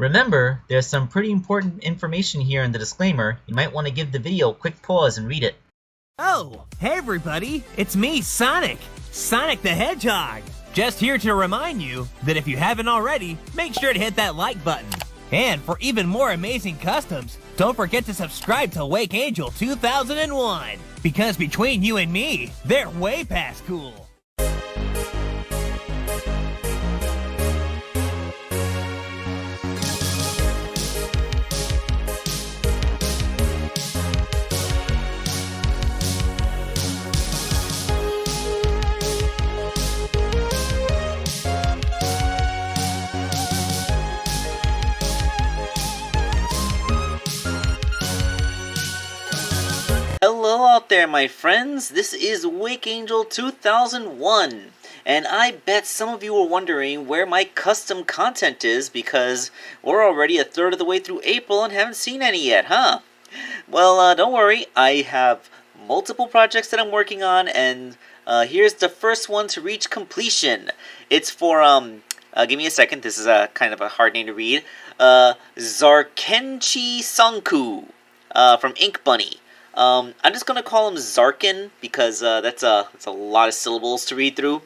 Remember, there's some pretty important information here in the disclaimer. You might want to give the video a quick pause and read it. Oh, hey everybody, it's me, Sonic! Sonic the Hedgehog! Just here to remind you that if you haven't already, make sure to hit that like button. And for even more amazing customs, don't forget to subscribe to Wake Angel 2001! Because between you and me, they're way past cool! Hello out there, my friends. This is Wake Angel 2001, and I bet some of you are wondering where my custom content is because we're already a third of the way through April and haven't seen any yet, huh? Well, don't worry. I have multiple projects that I'm working on, and here's the first one to reach completion. It's for, give me a second. This is kind of a hard name to read. Zarkenchisonku, from Ink Bunny. I'm just gonna call him Zarken because that's a lot of syllables to read through,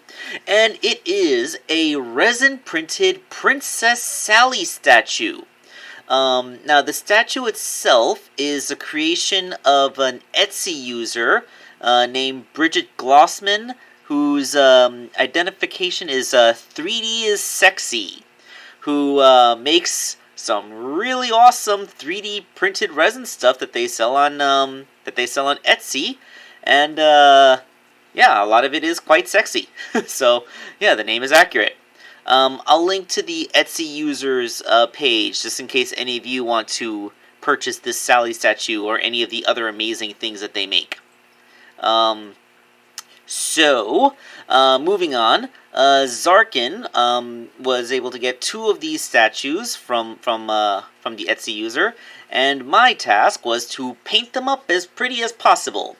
and it is a resin printed Princess Sally statue. Now the statue itself is a creation of an Etsy user named Bridget Glossman, whose identification is 3D is sexy, who makes some really awesome 3D printed resin stuff that they sell on Etsy, and yeah, a lot of it is quite sexy. So yeah, the name is accurate. I'll link to the Etsy users page just in case any of you want to purchase this Sally statue or any of the other amazing things that they make. Moving on, Zarkin was able to get 2 of these statues from the Etsy user, and my task was to paint them up as pretty as possible.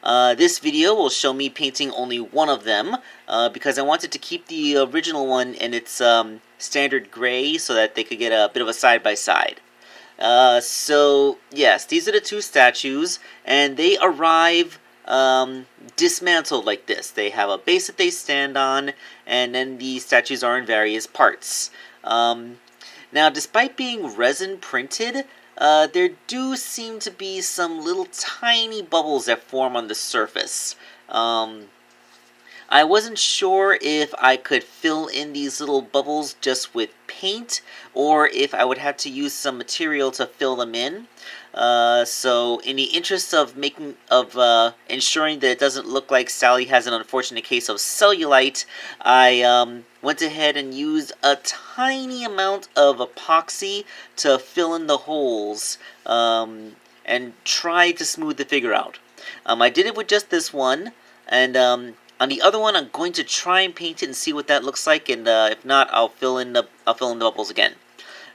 This video will show me painting only one of them, because I wanted to keep the original one in its standard gray so that they could get a bit of a side-by-side. So, yes, these are the 2 statues, and they arrive dismantled like this. They have a base that they stand on, and then the statues are in various parts. Now, despite being resin printed, there do seem to be some little tiny bubbles that form on the surface. I wasn't sure if I could fill in these little bubbles just with paint, or if I would have to use some material to fill them in. So in the interest of ensuring that it doesn't look like Sally has an unfortunate case of cellulite, I went ahead and used a tiny amount of epoxy to fill in the holes, and try to smooth the figure out. I did it with just this one, and on the other one, I'm going to try and paint it and see what that looks like, and if not, I'll fill in the bubbles again.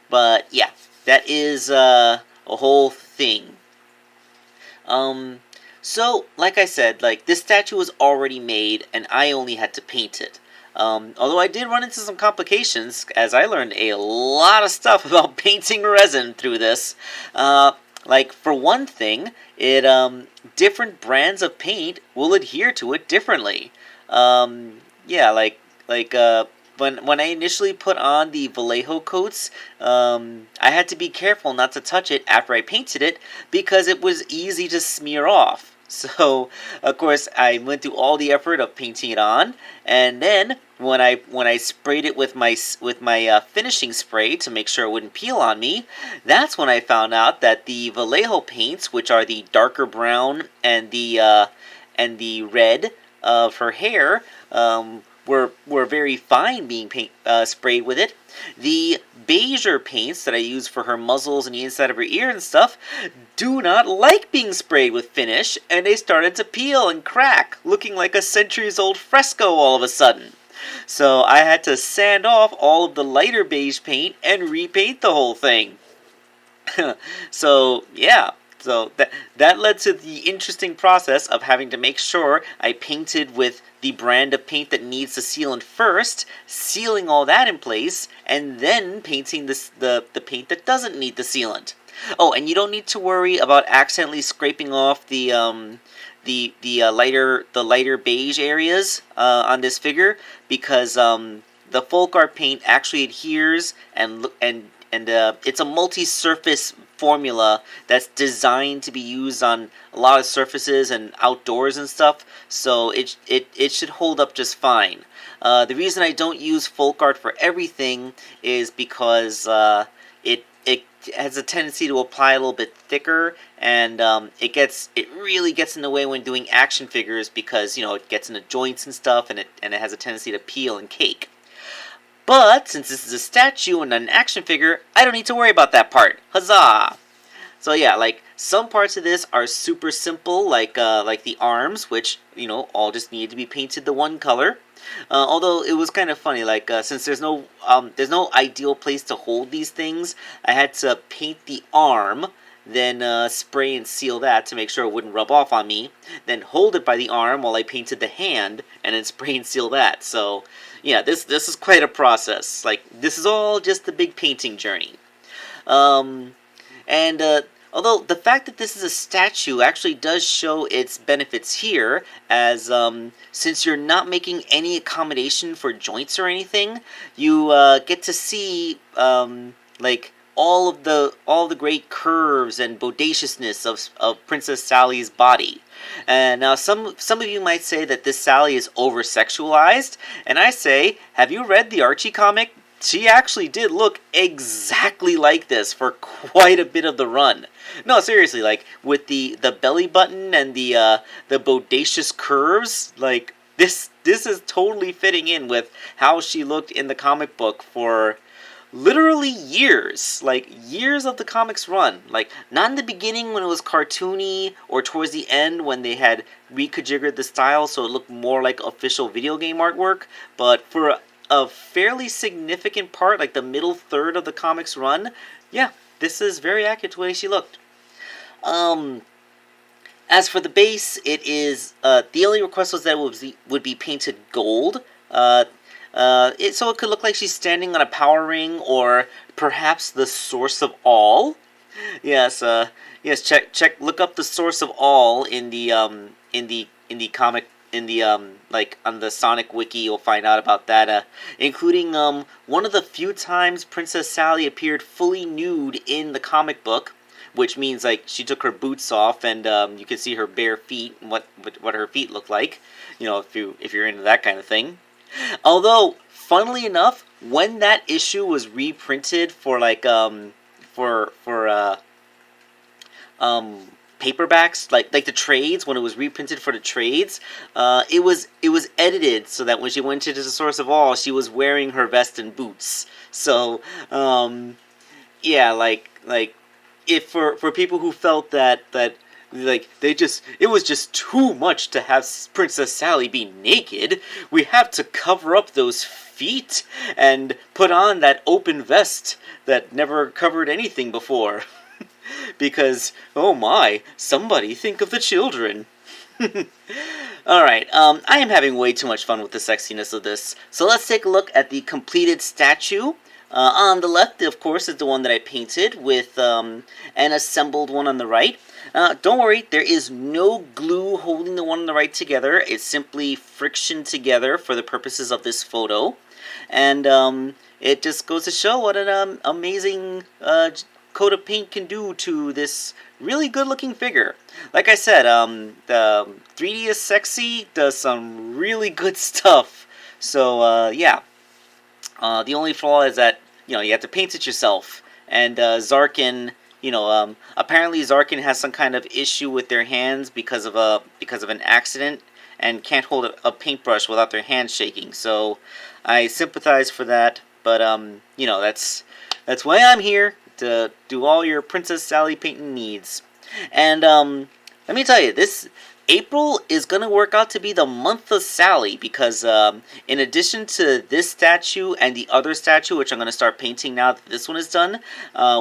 But yeah, that is a whole thing. So like I said, this statue was already made, and I only had to paint it. Although I did run into some complications, as I learned a lot of stuff about painting resin through this. For one thing, different brands of paint will adhere to it differently. When I initially put on the Vallejo coats, I had to be careful not to touch it after I painted it because it was easy to smear off. So, of course, I went through all the effort of painting it on, and then when I sprayed it with my finishing spray to make sure it wouldn't peel on me, that's when I found out that the Vallejo paints, which are the darker brown and the red of her hair, were very fine being sprayed with it. The beiger paints that I use for her muzzles and the inside of her ear and stuff do not like being sprayed with finish, and they started to peel and crack, looking like a centuries-old fresco all of a sudden. So I had to sand off all of the lighter beige paint and repaint the whole thing. So, yeah. So that led to the interesting process of having to make sure I painted with the brand of paint that needs the sealant first, sealing all that in place, and then painting the paint that doesn't need the sealant. Oh, and you don't need to worry about accidentally scraping off the lighter beige areas on this figure, because the folk art paint actually adheres and it's a multi-surface formula that's designed to be used on a lot of surfaces and outdoors and stuff, so it should hold up just fine. The reason I don't use folk art for everything is because it has a tendency to apply a little bit thicker, and it really gets in the way when doing action figures, because it gets into joints and stuff, and it has a tendency to peel and cake. But since this is a statue and not an action figure, I don't need to worry about that part. Huzzah! So yeah, like some parts of this are super simple, like the arms, which all just needed to be painted the one color. Although it was kind of funny, like since there's no ideal place to hold these things, I had to paint the arm, then spray and seal that to make sure it wouldn't rub off on me, then hold it by the arm while I painted the hand, and then spray and seal that. So yeah, this is quite a process. Like, this is all just the big painting journey. Although the fact that this is a statue actually does show its benefits here, as since you're not making any accommodation for joints or anything, you get to see like all the great curves and bodaciousness of Princess Sally's body. And now some of you might say that this Sally is over-sexualized, and I say, have you read the Archie comic? She actually did look exactly like this for quite a bit of the run. No, seriously, like with the belly button and the bodacious curves, like this is totally fitting in with how she looked in the comic book for literally years, like years of the comics run. Like, not in the beginning when it was cartoony, or towards the end when they had reconfigured the style so it looked more like official video game artwork, but for a fairly significant part, like the middle third of the comics run, yeah, this is very accurate to the way she looked. As for the base, it is the only request was that it would be painted gold. So it could look like she's standing on a power ring, or perhaps the source of all. Yes, look up the source of all in the comic, like on the Sonic wiki. You'll find out about that, including one of the few times Princess Sally appeared fully nude in the comic book, which means like she took her boots off and you can see her bare feet and what her feet look like. If you're into that kind of thing. Although, funnily enough, when that issue was reprinted for like paperbacks, like the trades, when it was reprinted for the trades, it was edited so that when she went into the source of all, she was wearing her vest and boots. So yeah, like if for people who felt that like it was just too much to have Princess Sally be naked, we have to cover up those feet and put on that open vest that never covered anything before. Because, oh my, somebody think of the children. Alright, I am having way too much fun with the sexiness of this, so let's take a look at the completed statue. On the left, of course, is the one that I painted, with an assembled one on the right. Don't worry, there is no glue holding the one on the right together. It's simply friction together for the purposes of this photo. And it just goes to show what an amazing coat of paint can do to this really good-looking figure. Like I said, the 3D is sexy, does some really good stuff. So, yeah. The only flaw is that, you have to paint it yourself. And Zarken, apparently Zarken has some kind of issue with their hands because of an accident, and can't hold a paintbrush without their hands shaking. So I sympathize for that, but that's why I'm here, to do all your Princess Sally painting needs. And let me tell you, this April is going to work out to be the month of Sally because in addition to this statue and the other statue, which I'm going to start painting now that this one is done,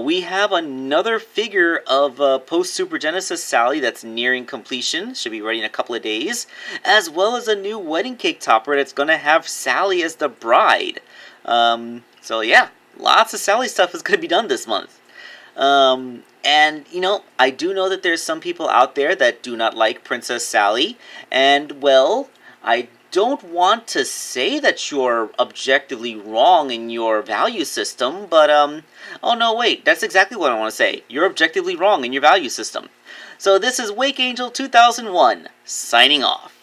we have another figure of post-Super Genesis Sally that's nearing completion, should be ready in a couple of days, as well as a new wedding cake topper that's going to have Sally as the bride. So yeah, lots of Sally stuff is going to be done this month. And, you know, I do know that there's some people out there that do not like Princess Sally, and, well, I don't want to say that you're objectively wrong in your value system, but, oh no, wait, that's exactly what I want to say. You're objectively wrong in your value system. So this is Wake Angel 2001, signing off.